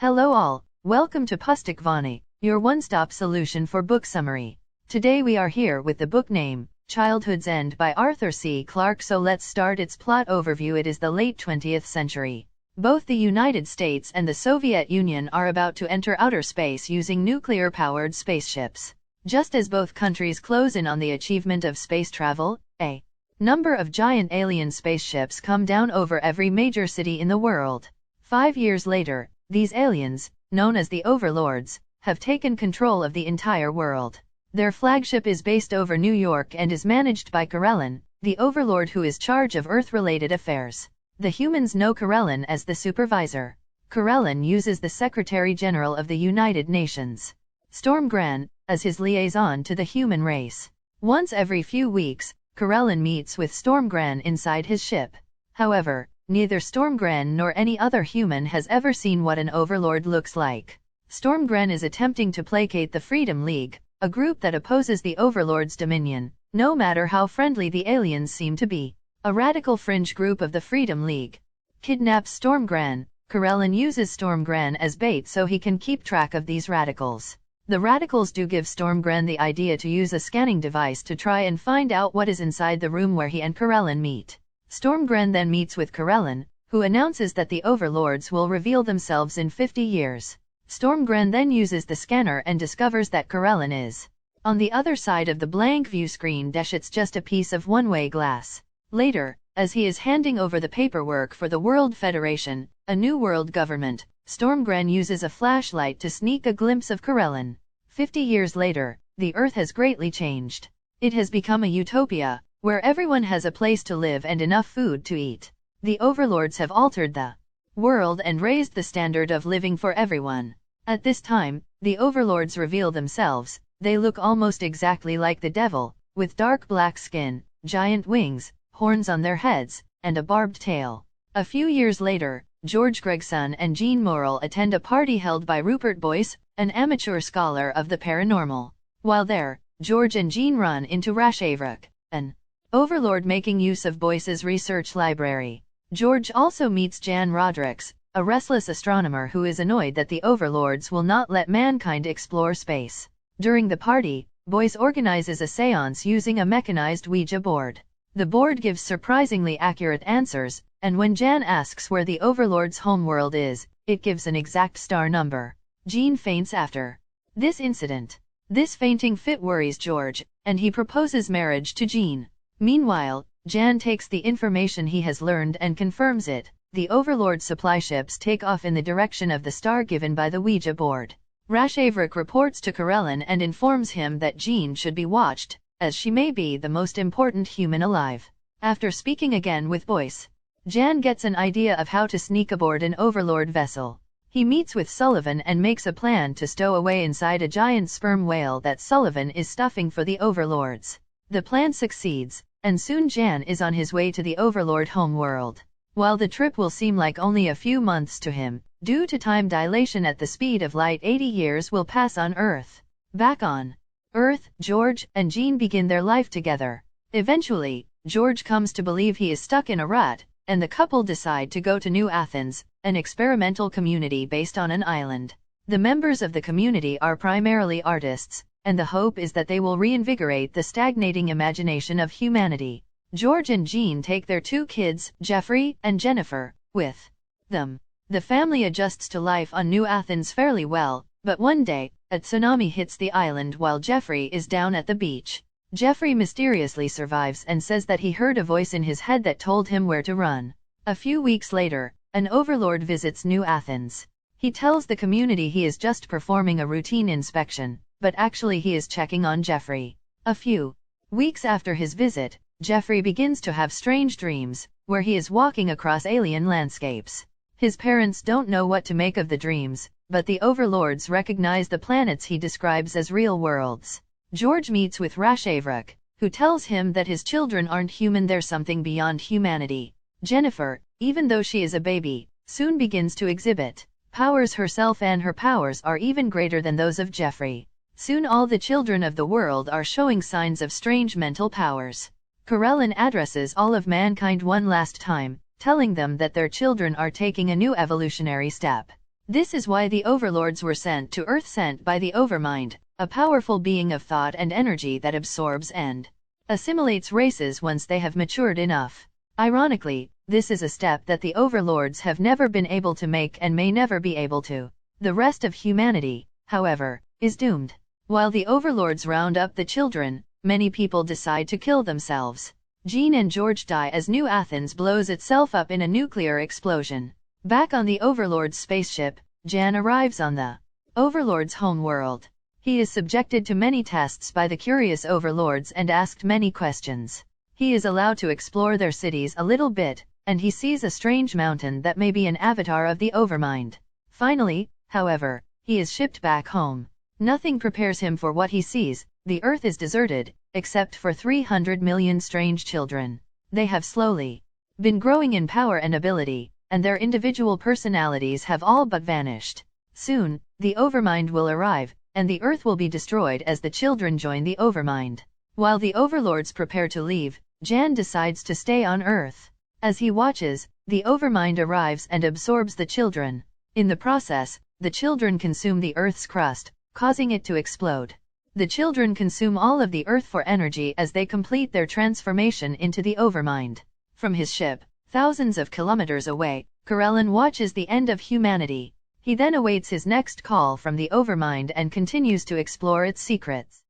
Hello all, welcome to Pustik Vani, your one-stop solution for book summary. Today we are here with the book name, Childhood's End by Arthur C. Clarke. So let's start its plot overview. It is the late 20th century. Both the United States and the Soviet Union are about to enter outer space using nuclear-powered spaceships. Just as both countries close in on the achievement of space travel, a number of giant alien spaceships come down over every major city in the world. 5 years later, these aliens, known as the Overlords, have taken control of the entire world. Their flagship is based over New York and is managed by Karelin, the Overlord who is in charge of Earth-related affairs. The humans know Karelin as the supervisor. Karelin uses the Secretary General of the United Nations, Stormgren, as his liaison to the human race. Once every few weeks, Karelin meets with Stormgren inside his ship. However, neither Stormgren nor any other human has ever seen what an overlord looks like. Stormgren is attempting to placate the Freedom League, a group that opposes the Overlord's dominion, no matter how friendly the aliens seem to be. A radical fringe group of the Freedom League kidnaps Stormgren. Karelin uses Stormgren as bait so he can keep track of these radicals. The radicals do give Stormgren the idea to use a scanning device to try and find out what is inside the room where he and Karelin meet. Stormgren then meets with Karelin, who announces that the Overlords will reveal themselves in 50 years. Stormgren then uses the scanner and discovers that Karelin is on the other side of the blank view screen. It's just a piece of one-way glass. Later, as he is handing over the paperwork for the World Federation, a new world government, Stormgren uses a flashlight to sneak a glimpse of Karelin. 50 years later, the Earth has greatly changed. It has become a utopia, where everyone has a place to live and enough food to eat. The Overlords have altered the world and raised the standard of living for everyone. At this time, the Overlords reveal themselves. They look almost exactly like the devil, with dark black skin, giant wings, horns on their heads, and a barbed tail. A few years later, George Gregson and Jean Morrell attend a party held by Rupert Boyce, an amateur scholar of the paranormal. While there, George and Jean run into Rashavrik, an Overlord making use of Boyce's research library. George also meets Jan Rodrix, a restless astronomer who is annoyed that the Overlords will not let mankind explore space. During the party, Boyce organizes a séance using a mechanized Ouija board. The board gives surprisingly accurate answers, and when Jan asks where the Overlord's homeworld is, it gives an exact star number. Jean faints after this incident. This fainting fit worries George, and he proposes marriage to Jean. Meanwhile, Jan takes the information he has learned and confirms it. The Overlord supply ships take off in the direction of the star given by the Ouija board. Rashavrik reports to Karelin and informs him that Jean should be watched, as she may be the most important human alive. After speaking again with Boyce, Jan gets an idea of how to sneak aboard an Overlord vessel. He meets with Sullivan and makes a plan to stow away inside a giant sperm whale that Sullivan is stuffing for the Overlords. The plan succeeds, and soon Jan is on his way to the Overlord homeworld. While the trip will seem like only a few months to him, due to time dilation at the speed of light 80 years will pass on Earth. Back on Earth, George and Jean begin their life together. Eventually, George comes to believe he is stuck in a rut, and the couple decide to go to New Athens, an experimental community based on an island. The members of the community are primarily artists, and the hope is that they will reinvigorate the stagnating imagination of humanity. George and Jean take their 2 kids, Jeffrey and Jennifer, with them. The family adjusts to life on New Athens fairly well, but one day, a tsunami hits the island while Jeffrey is down at the beach. Jeffrey mysteriously survives and says that he heard a voice in his head that told him where to run. A few weeks later, an Overlord visits New Athens. He tells the community he is just performing a routine inspection, but actually he is checking on Jeffrey. A few weeks after his visit, Jeffrey begins to have strange dreams, where he is walking across alien landscapes. His parents don't know what to make of the dreams, but the Overlords recognize the planets he describes as real worlds. George meets with Rashavrik, who tells him that his children aren't human, they're something beyond humanity. Jennifer, even though she is a baby, soon begins to exhibit powers herself, and her powers are even greater than those of Jeffrey. Soon all the children of the world are showing signs of strange mental powers. Karelin addresses all of mankind one last time, telling them that their children are taking a new evolutionary step. This is why the overlords were sent to Earth, sent by the Overmind, a powerful being of thought and energy that absorbs and assimilates races once they have matured enough. Ironically, this is a step that the overlords have never been able to make and may never be able to. The rest of humanity, however, is doomed. While the overlords round up the children, many people decide to kill themselves. Jean and George die as New Athens blows itself up in a nuclear explosion. Back on the Overlord's spaceship, Jan arrives on the Overlord's home world. He is subjected to many tests by the curious overlords and asked many questions. He is allowed to explore their cities a little bit, and he sees a strange mountain that may be an avatar of the Overmind. Finally, however, he is shipped back home. Nothing prepares him for what he sees. The Earth is deserted, except for 300 million strange children. They have slowly been growing in power and ability, and their individual personalities have all but vanished. Soon, the Overmind will arrive, and the Earth will be destroyed as the children join the Overmind. While the overlords prepare to leave, Jan decides to stay on Earth. As he watches, the Overmind arrives and absorbs the children. In the process, the children consume the Earth's crust, causing it to explode. The children consume all of the Earth for energy as they complete their transformation into the Overmind. From his ship, thousands of kilometers away, Karelin watches the end of humanity. He then awaits his next call from the Overmind and continues to explore its secrets.